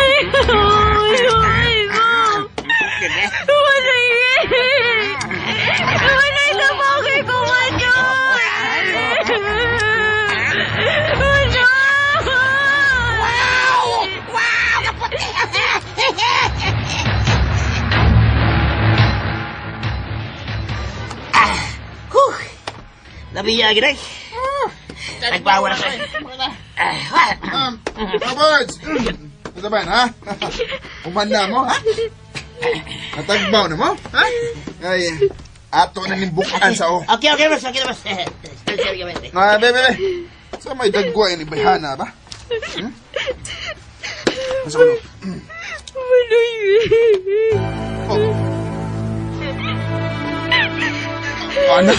Walay na bakit ko Nabiya gina. Nagbawa na siya. Birds! Ito ba, ha? Umanda mo, ha? Natagbaw na mo, ha? Ay, ato na nimbukan sa o. Okay, boss. Okay, boss. Bebe. Sa may dagwa yung ibayhana ba? Masa ko no? Oh. Ana?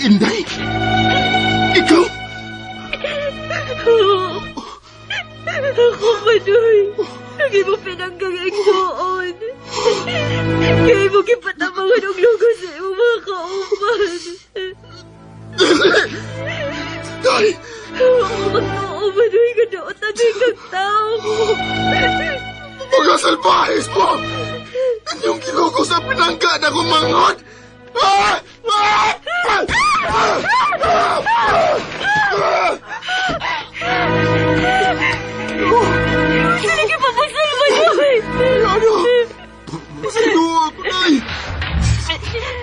Inday? Ikaw? Ako, Manoy. Lagi mo pinanggang doon. Kaya mo kipatamangan ang logo sa iyong mga kauman. Day! Oo, Manoy, ganoon tabi kang tao. Mga salbahes mo! Inyong kinuko sa pinangga na kumangot! Ah! Ah! Sige pa po sa Manoy! Ano? Pasinuot, Day!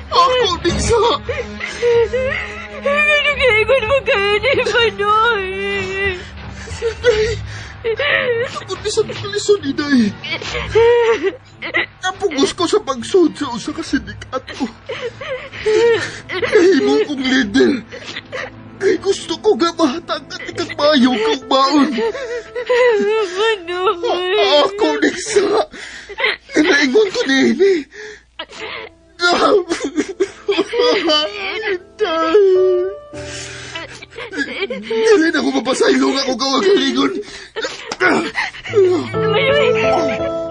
Ako, Disa! Nag-iingon mo kayo ni Manoy! Day! Ako di sa paglisod ni Day! Napugos ko sa pagsud sa usa ka sindikato. Kahimong kong leader. Kay gusto ko gamatag at ikagbayaw kang baon. Manoy! Ako, Disa! Nanaingon ko nini. Dili na ko mapasaylong ako kawagalingon. Manoy!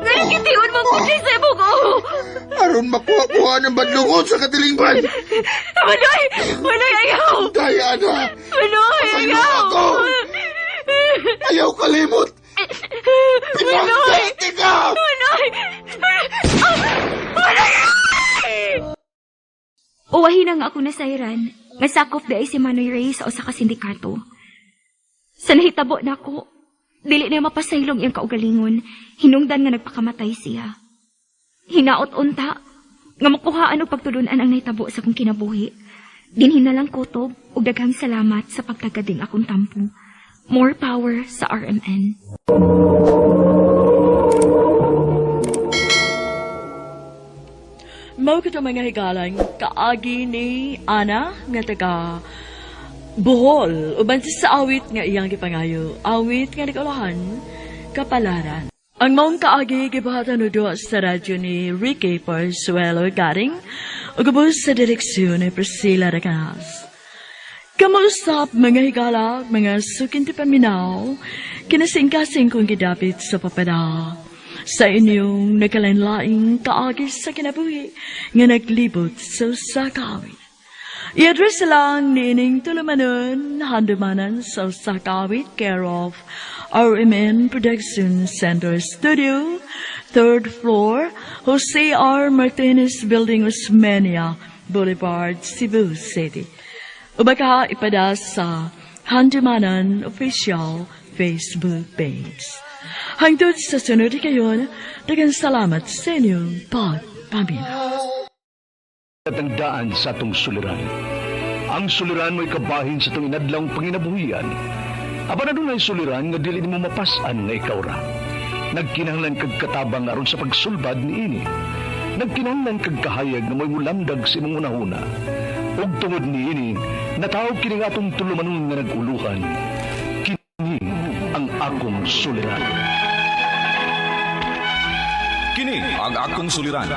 Nakikitiwan mo ko sa mo ko! Aron makuha-kuha ng badlungon sa katilingban. Manoy! Manoy, ayaw! Daya na! Manoy, Pasaylong ako! Ayaw kalimot! Pinagdati ka! Manoy! Manoy! Uwahin ang ako na sayran. nga sakop di ay si Manoy Ray sa usa ka sindikato. Sa nahitabo na ako, dili na mapasaylong iyang kaugalingon, hinungdan nga nagpakamatay siya. Hinaot unta, nga makuhaan o pagtulunan ang nahitabo sa kong kinabuhi. Dinhin na lang kutob ug daghang salamat sa pagtagading akong tampo. More power sa RMN. Mao kita mga higalang kaagi ni Ana nga taga Bohol uban sa awit nga iyang gipangayo awit nga nagulahan kapalaran. Ang maong kaagi gibahatan udo sa radyo ni Ricky Parzuelo Garing ug ubos sa direksyon ni Priscilla Racanas. Kamusta mga higala, mga sukinti paminaw, kinasingkasing kong gidapit sa papada. Sa inyong nagkalain-laing kaagi sa kinabuhi nga naglibot sa kawit. I-address lang ni Ining Tulumanon, handumanan sa Sakawit, care of RMN Production Center Studio, 3rd floor, Jose R. Martinez Building, Osmeña Boulevard, Cebu City. Ubaka ipada sa Handumanan Official Facebook page. Hangtod sa sunod kayon, daghang salamat sa inyong pagpamina. Tandaan sa atong suliran. Ang suliran mo'y kabahin sa itong inadlang panginabuhian. Aba na doon ay suliran nga dili mo mapasan nga ikaw ra. Nagkinahanglan kag katabang aron sa pagsulbad ni ini. Nagkinahanglan kag kahayag na mo'y mulamdag sa imong unahuna. Ug tungod ni ini, natawag kini nga atong tulumanon nga naguluhan. Kini ang akong suliran. Kini ang akong suliran.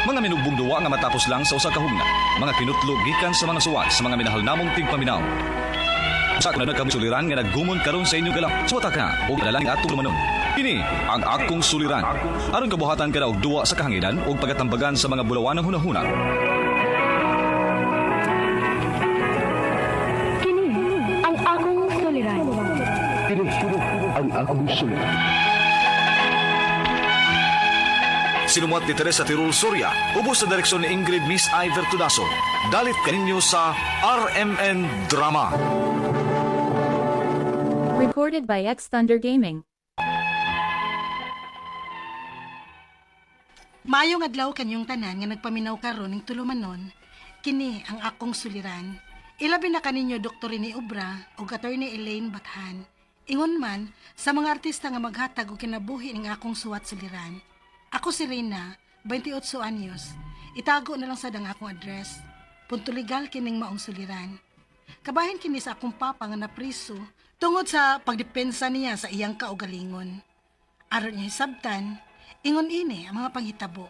Mga minugbong duwa nga matapos lang sa usa ka hugna. Mga kinutlog gikan sa mga suwat sa mga minahal namong tigpaminaw. Sa kuna kami suliran nga naggumon karon sa inyong galang. Suwata ka o dalang atong lumanon. Kini ang akong suliran. Aron kabuhatan ka na og duwa sa kahanginan o pagatambagan sa mga bulawan ng hunahuna. Kini ang akong suliran. Kini ang akong suliran. Sinumuat ni Teresa Tirul Soria, ubos sa direksyon ni Ingrid Miss Iver Tudaso. Dalit kaninyo sa RMN Drama. Recorded by X Thunder Gaming. Mayong adlaw kanyong tanan nga nagpaminaw karon ning tulumanon, kini ang akong suliran. Ilabi na kaninyo Dr. ni Obra o Attorney Elaine Bathan. Ingon man sa mga artista nga maghatag og kinabuhi ning akong suwat suliran. Ako si Rina, 28 anyos. Itago na lang sa dang akong address. Punto legal kining maong suliran. Kabahin kini sa akong papa nga napriso tungod sa pagdepensa niya sa iyang kaugalingon. Aron niya hisabtan, ingon ini ang mga panghitabo.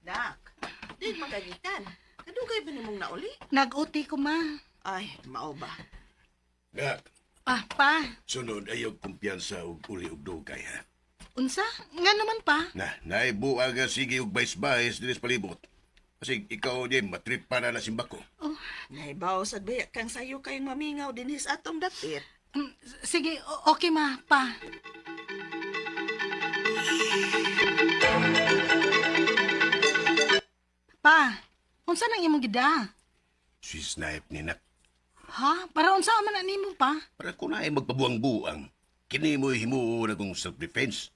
Dak, di magagitan. Kadugay ba nimong nauli? Nag-uti ko, ma. Ay, mao ba? Nak, Pa. sunod ayaw kumpiyansa og uli og dugay, ha? Unsa? Nga naman, pa. Naibuag nga sige og bayis-bayis dinis palibot. Kasi ikaw di matrip para na simbako. Naibaw sa baya kang sayo kayong mamingaw dinis atong dapit. Sige, okay, ma, pa. Pa, unsa nang imong gida? Si Snipe ni Nak. Ha? Para unsa man na nimo, pa? Para ko na ay magpabuang-buang. Kini mo himuo na kong self-defense.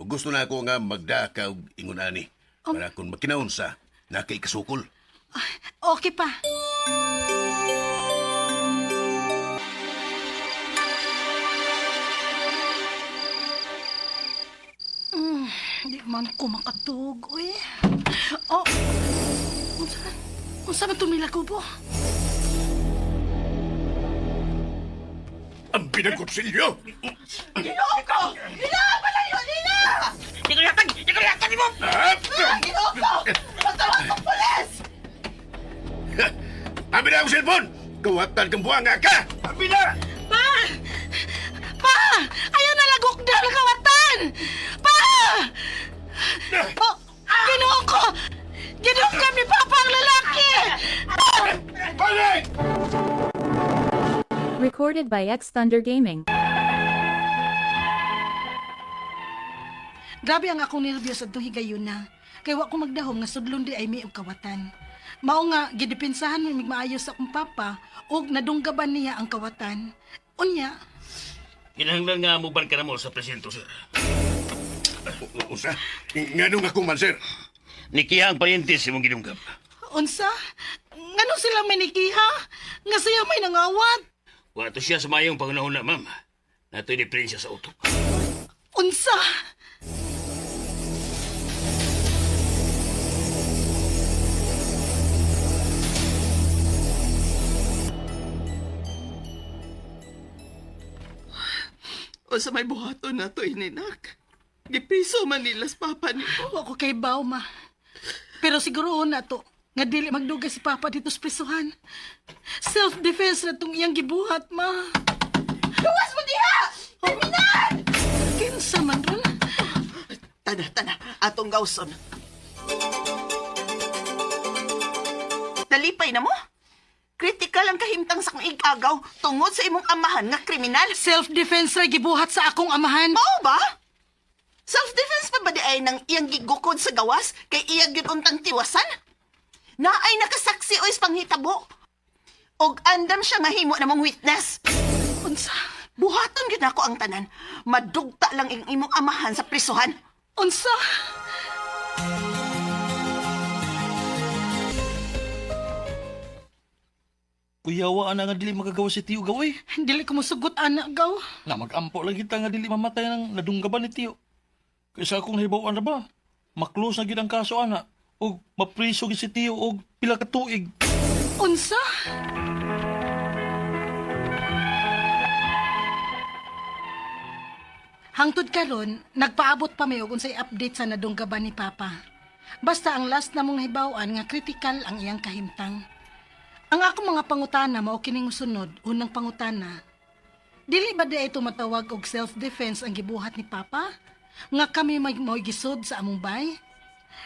O gusto na ako nga magdaka og ingunani. Para kung makinaon sa, nakaikasukol. Okay, pa. Di man ko makatug, uy. Oh! Unsa man tumila ko po? Ang pinagkutsilyo! Ginoo ko! Dina! Malayo! Dina! Di ko yatag mo! Ginoo ko! Matawag kong polis! Abi na ang cellphone! Kawatan kang buwanga ka! Abi na! Pa! Pa! Ayaw na lagukdal kawatan! Pa! Oh, ginoo ko! Ginukam ni Papa ang lalaki! Balik! Recorded by X Thunder Gaming. Grabe ang akong nervyos at higayon na. Kay wa ko magdahom nga sudlon di ay may og kawatan. Mao nga gidepensahan mo mig maayo sa akong papa ug nadunggaban niya ang kawatan. Unya, Kinahanglan nga mo ban ka na mo sa presinto, sir. Usa? Nga ako man, sir. Nikiha ang parientes imong ginunggab. unsa? Ngano sila minikiha? Nga siya may nangawat? Wato siya sa mayong pangunahon na, ma'am. Nato'y diferensya sa utok. Unsa? O sa may buhaton na to, ininak. Gipriso man nilas papa ni Wa ko kay baw, ma. Pero siguro na to, nga dili magduga si papa dito sa prisuhan. Self-defense na tong iyang gibuhat, ma. Luwas mo diha! Terminal! Kinsa man ron? Tana, atong gawson. Nalipay na mo? Critical ang kahimtang sa kong igagaw tungod sa imong amahan nga kriminal. Self-defense ra gibuhat sa akong amahan. Mao ba? Self-defense pa ba di ay nang iyang gigukod sa gawas kay iyang yun untang tiwasan? Na ay nakasaksi o panghitabo. Og andam siya nga himo namang witness. Unsa? Buhaton gyud ako ang tanan. Madugta lang ang imong amahan sa prisuhan. Unsa? Kuyawa ana nga dili magagawa si Tiyo gaway. Dili ko musugot ana gaw. Na mag-ampo lang kita nga dili mamatay ng nadunggaban ni Tiyo. Kaysa akong nahibawan na ba? Maklose na gid ang kaso ana. O mapriso gid si Tiyo og pila ka tuig. Unsa? Hangtod karon, nagpaabot pa may og unsay update sa nadunggaban ni Papa. Basta ang last na mong nahibawan nga critical ang iyang kahimtang. Ang akong mga pangutana mao kining sunod, unang pangutana. Dili ba di ito matawag og self-defense ang gibuhat ni Papa? Nga kami may gisod sa among bay?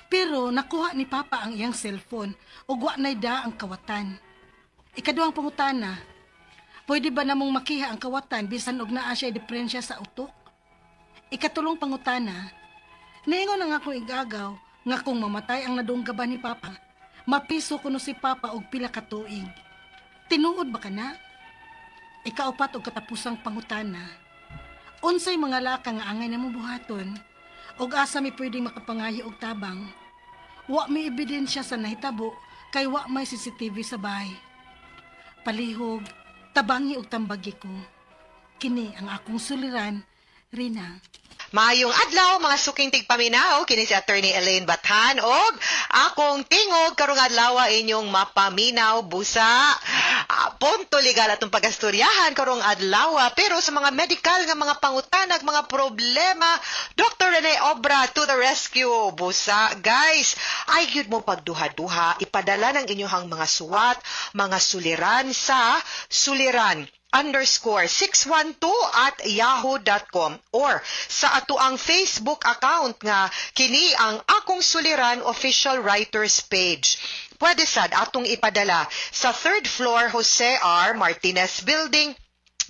Pero nakuha ni Papa ang iyang cellphone ug wa nay da ang kawatan. Ikaduhang pangutana, pwede ba namong makiha ang kawatan bisan og naa siya diferensya sa utok? Ikatulong pangutana, niingon ang akong igagaw nga kung mamatay ang nadunggaban ni Papa, mapiso kuno si Papa og pila ka tuig. Tinuod ba kana? Ikaupat og katapusang pangutana. Unsay mga laka nga angay namo buhaton og asa mi pwedeng makapangayo og tabang? Wa may ebidensya sa nahitabo kay wa may CCTV sa bahay. Palihog, tabangi og tambagi ko. Kini ang akong suliran, Rina. Maayong adlaw mga suking tigpaminaw kini si Attorney Elaine Bathan og akong tingog karong adlaw inyong mapaminaw busa punto legal atong pagastoryahan karong adlaw pero sa mga medical nga mga pangutanag mga problema Dr. Rene Obra to the rescue busa guys ay gyud mo pagduha-duha ipadala ng inyong mga suwat mga suliran sa suliran_612@yahoo.com or sa ato ang Facebook account nga kini ang Akong Suliran Official Writers Page. Pwede sad atong ipadala sa 3rd floor Jose R. Martinez Building,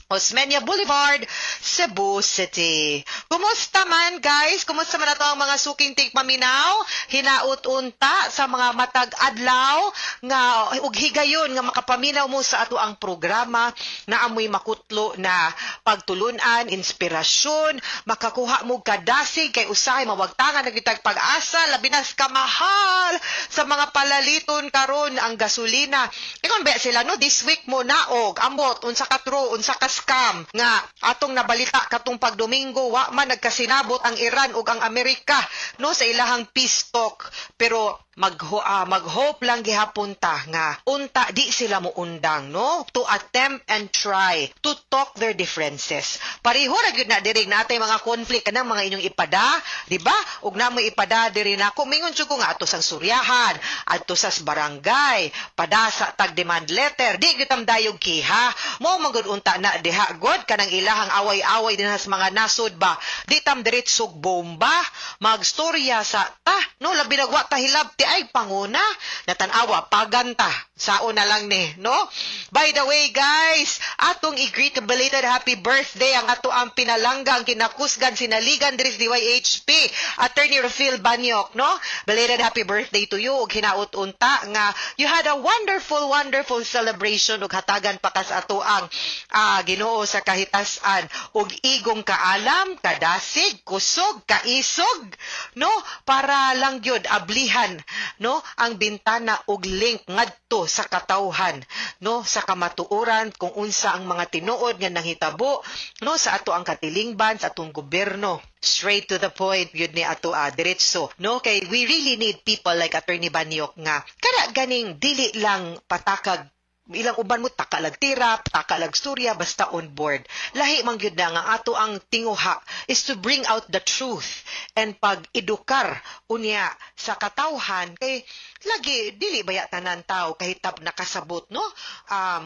Osmeña Boulevard, Cebu City. Kumusta man guys? Kumusta man ato ang mga suking tigpaminaw? Hinaut unta sa mga matag adlaw nga ug higayon nga makapaminaw mo sa ato ang programa na amoy makutlo na pagtulunan, inspirasyon, makakuha mo kadasig kay usahay mawagtangan nagitag pag-asa labi na kamahal sa mga palaliton karon ang gasolina. Ingon ba sila no this week mo naog ambot unsa ka true unsa ka scam nga atong nabalita katong pagdomingo wa man nagkasinabot ang Iran ug ang Amerika no sa ilahang peace talk pero mag-hope lang gihapon ta nga unta di sila mo undang no to attempt and try to talk their differences. Pareho ra gyud na diri natay mga conflict kanang mga inyong ipada, di ba? Ug namo ipada diri nako mingon jud ko nga ato sang suryahan, adto sa barangay, pada sa tag demand letter, di gyud dayog kiha. Mo magud unta na diha god kanang ilahang away-away dinha sa mga nasod ba. Di tam diretsog bomba, magstorya sa no labi nagwa ta hilabti ay panguna natanawa paganta Sao na lang ni, no? By the way, guys, atong i-greet belated happy birthday ang ato ang pinalanggang kinakusgan sinaligan diri sa DYHP, Attorney Rafael Banyok, no? Belated happy birthday to you ug hinaut-unta nga you had a wonderful celebration ug hatagan pa kas ato ang Ginoo sa kahitasan ug igong kaalam, kadasig, kusog, kaisog, no? Para lang gyud ablihan, no? Ang bintana ug link ngadto sa katawhan, no, sa kamatuoran kung unsa ang mga tinuod nga nanghitabo, no, sa ato ang katilingban sa atong gobyerno. Straight to the point yun ni ato diretso, no, kay we really need people like Attorney Banyok nga kada ganing dili lang patakag ilang uban mo takalag tirap, takalag storya, basta on board. Lahi man gyud na nga ato ang tinguha is to bring out the truth and pag-edukar unya sa katawhan kay lagi dili baya tanan tawo kahit nakasabot, no?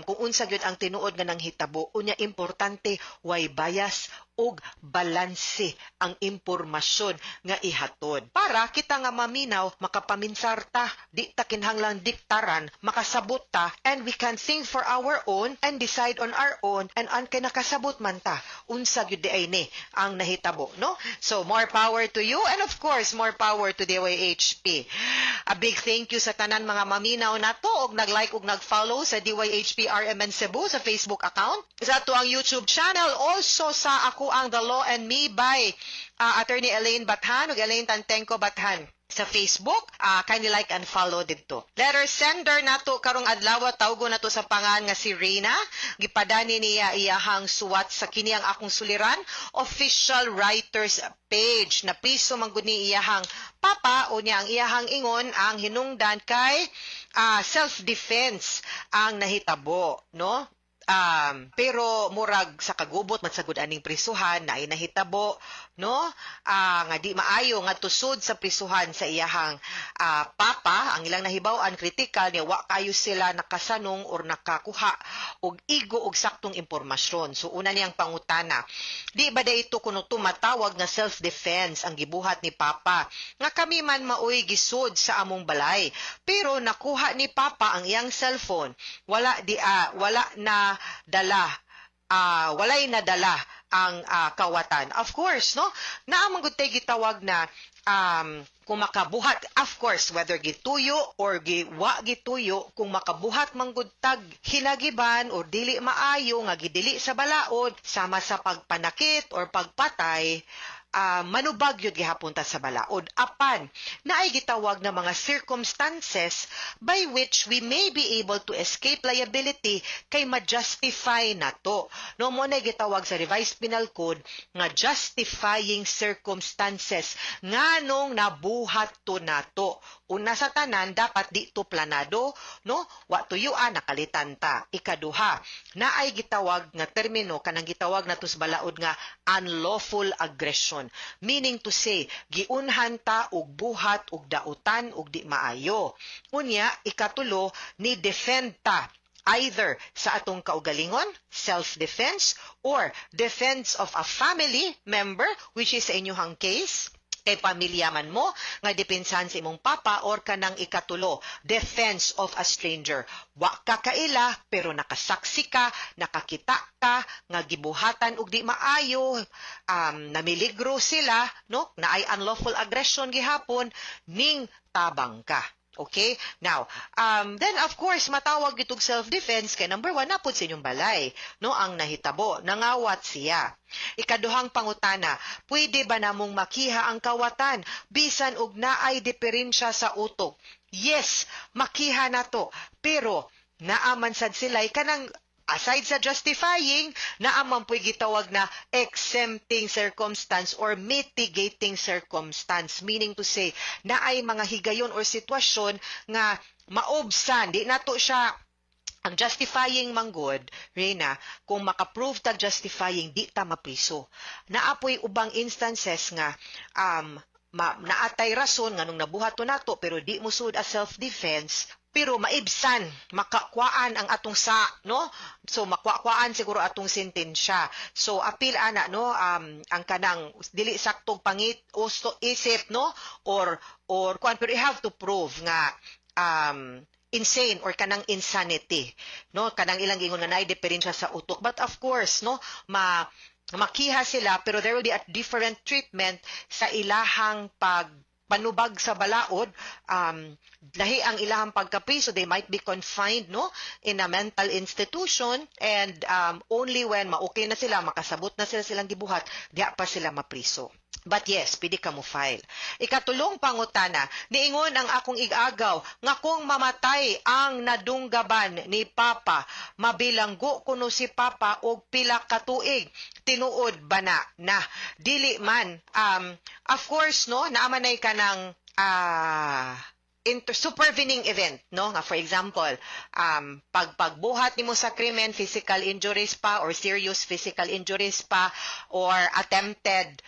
Kung unsa gyud ang tinuod nga nang hitabo unya importante way bias og balanse ang impormasyon nga ihatod para kita nga maminaw makapaminsar ta di ta kinahanglang diktaran makasabot ta and we can think for our own and decide on our own and an kay nakasabot man ta unsa gyud di ay ni ang nahitabo, no? So more power to you and of course more power to DYHP. A big thank you sa tanan mga maminaw nato og nag-like og nag-follow sa DYHP RMN Cebu sa Facebook account, sa ato ang YouTube channel, also sa Ako ang The Law and Me by Attorney Elaine Bathan ug Elaine Tantenko Bathan sa Facebook. Kindly like and follow dito. Letter sender nato karong adlaw tawgo nato sa pangan nga si Reyna. Gipadani niya iyahang suwat sa kini ang akong suliran official writers page na piso man gud ni iyahang papa o niya ang iyahang ingon ang hinungdan kay self-defense ang nahitabo, no? Pero murag sa kagubot matsagud aning prisuhan na inahitabo, no? Nga di maayo nga tusod sa prisuhan sa iyahang papa ang ilang nahibaw-an kritikal niya wa kayo sila nakasanong or nakakuha og igo og saktong impormasyon. So una niyang pangutana, di ba ito kuno tumatawag nga self-defense ang gibuhat ni papa nga kami man maoy gisud sa among balay pero nakuha ni papa ang iyang cellphone, wala na walay nadala ang kawatan. Of course, no? Naamang gud tay gitawag na kung makabuhat, of course, whether gituyo or wa gituyo, kung makabuhat man gud tag hinagiban or dili maayo nga gidili sa balaod sama sa pagpanakit or pagpatay, manubag yun gihapon ta sa balaod apan naay gitawag na mga circumstances by which we may be able to escape liability kay ma-justify nato, no? Mo na gitawag sa revised penal code nga justifying circumstances nganong nabuhat to nato. Una sa tanan dapat di to planado, no? Wa tuyuan nakalitan ta. Ikaduha, naay gitawag nga termino kanang gitawag nato sa balaod nga unlawful aggression. Meaning to say, giunhan ta og buhat og dautan og di maayo. Unya, ikatulo, ni defend ta either sa atong kaugalingon, self-defense, or defense of a family member, which is sa inyong case, kay pamilya man mo, nga depensahan sa imong papa, or kanang ikatulo, defense of a stranger. Wa ka kaila, pero nakasaksi ka, nakakita ka, nga gibuhatan og di maayo, namiligro sila, no? Na ay unlawful aggression gihapon, ning tabang ka. Okay? Now, then of course, matawag itong self-defense kay number 1, napod sa inyong balay, no? Ang nahitabo, nangawat siya. Ikaduhang pangutana, pwede ba namong makiha ang kawatan bisan og naay diferensya sa utok? Yes, makiha na to. Pero, naaman sad sila'y kanang aside sa justifying, naaman po'y gitawag na exempting circumstance or mitigating circumstance. Meaning to say, na ay mga higayon or sitwasyon nga maobsan, di nato siya ang justifying manggod, Reyna, kung makaprove tag justifying, di ta mapriso. Naapoy ubang instances nga naatay rason nga nung nabuhat to nato pero di mo sud as self-defense, pero maibsan, makakwaan ang atong no? So makwakwaan siguro atong sentensya. So apil ana, no? Ang kanang dili saktong pangit usto isip, no? Or kuan, pero you have to prove nga insane or kanang insanity, no? Kanang ilang gingon nga naay diferensya sa utok. But of course, no, makiha sila pero there will be a different treatment sa ilahang panubag sa balaod, lahi ang ilahang pagkapi, so they might be confined, no, in a mental institution, and only when maokay na sila, makasabot na sila silang gibuhat, diha pa sila mapriso. But yes, pwede ka mo file. Ikatulong pangutana, niingon ang akong igagaw, nga kung mamatay ang nadunggaban ni Papa, mabilanggo kuno si Papa og pila ka tuig, tinuod ba na? Dili man. Of course, no, naamanay ka ng supervening event, no? Nga for example, pagbuhat nimo sa krimen, physical injuries pa or serious physical injuries pa or attempted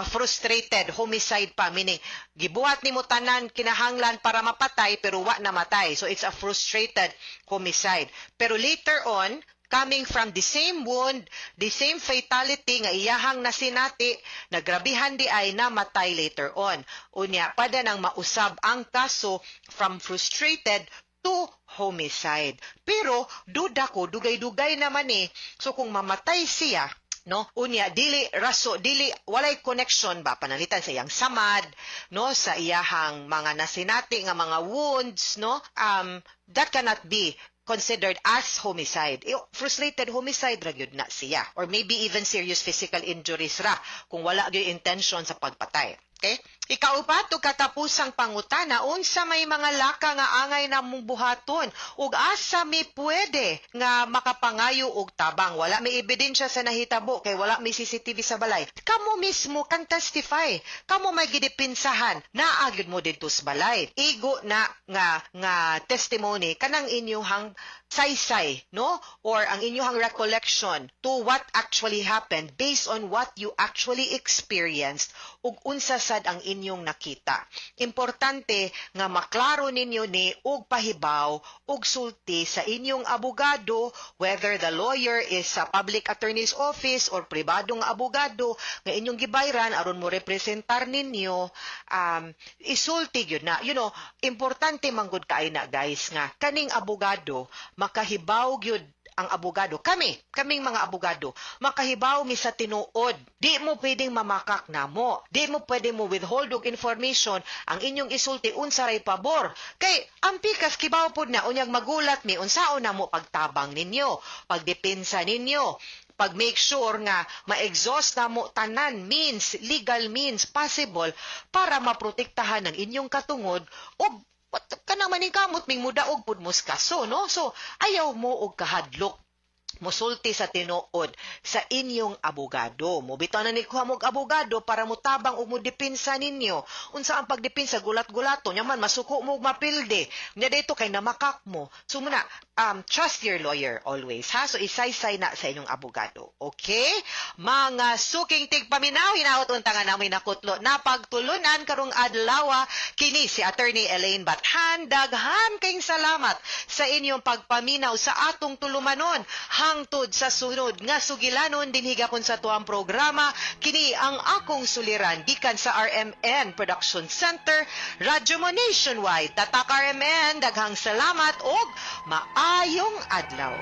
frustrated homicide pa, meaning gibuhat nimo tanan kinahanglan para mapatay pero wa namatay. So it's a frustrated homicide. Pero later on, coming from the same wound, the same fatality nga iyahang nasinati, nagrabihan di ay namatay later on. Unya, pada nang mausab ang kaso from frustrated to homicide. Pero, duda ko, dugay-dugay naman eh. So kung mamatay siya, no, unya dili walay connection ba panalitan sa iyang samad, no, sa iyahang mga nasinati nga mga wounds, no, that cannot be considered as homicide. Frustrated homicide ra gyud na siya, or maybe even serious physical injuries ra kung wala gyud intention sa pagpatay. Okay? Ikaw pa, to katapusang pangutana, unsa may mga laka nga angay na mong buhaton, ug asa may pwede nga makapangayo og tabang. Wala may ebidensya sa nahitabo, kay wala may CCTV sa balay. Kamo mismo kan testify. Kamo may gidipinsahan, naagid mo dito sa balay. Igo na nga testimony, kanang inyong saysay, no? Or ang inyong recollection to what actually happened based on what you actually experienced, ug unsa sad ang inyong nakita. Importante nga maklaro ninyo ni og pahibaw og sulti sa inyong abogado, whether the lawyer is sa public attorney's office or pribadong abogado nga inyong gibayran aron mo representar ninyo, isulti gyud na. You know, importante manggod kaay na guys nga kaning abogado makahibaw gyud ang abogado, kaming mga abogado, makahibaw mi sa tinuod. Di mo pwedeng mamakak na mo. Di mo pwedeng mo withhold og information ang inyong isulti unsa ray pabor. Kay ang pikas kibaw pod na unyag magulat mi unsaon na mo pagtabang ninyo, pagdepensa ninyo, pag-make sure nga ma-exhaust na mo tanan means, legal means possible para maprotektahan ang inyong katungod o kanang maningkamot ming mudaog pud mos kaso, no? So ayaw mo og kahadlok mosulti sa tinuod sa inyong abogado. Mobitaw na ni kuha mo og abogado para mutabang og modepensa ninyo. Unsa ang pagdepensa gulat-gulato nya man masuko mo og mapilde. Nya dito kay namakak mo. So muna trust your lawyer always, ha? So isaysay na sa inyong abogado. Okay? Mga suking tigpaminaw, hinaot unta nga namoy nakutlo na pagtulunan karong adlaw kini si Attorney Elaine Bathan. Daghan kayong salamat sa inyong pagpaminaw sa atong tulumanon hangtod sa sunod nga sugilanon dinhiga kon sa tuang programa. Kini ang akong suliran gikan sa RMN Production Center, Radyo Mo Nationwide. Tatak RMN, daghang salamat og maayong adlaw.